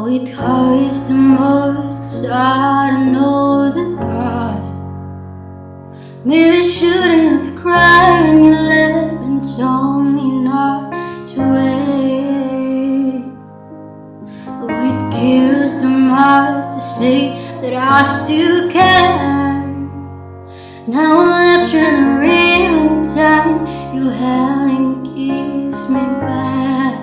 it hurts the most, 'cause I don't know the cause. Maybe I shouldn't have cried when you left and told me not to wait. Oh, it kills the most to say that I still care. Now I'm left trying to realize you hadn't kissed me back.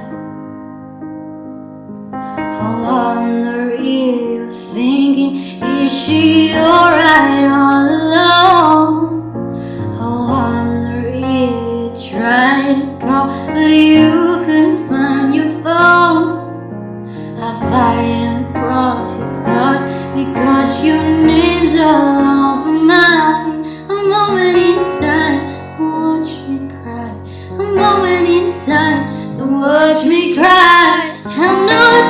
I wonder if you're thinking, is she alright all alone? I wonder if you tried to call, but you couldn't find your phone. I find across your thoughts because your name's all over mine. A moment inside to watch me cry. A moment inside to watch me cry. I'm not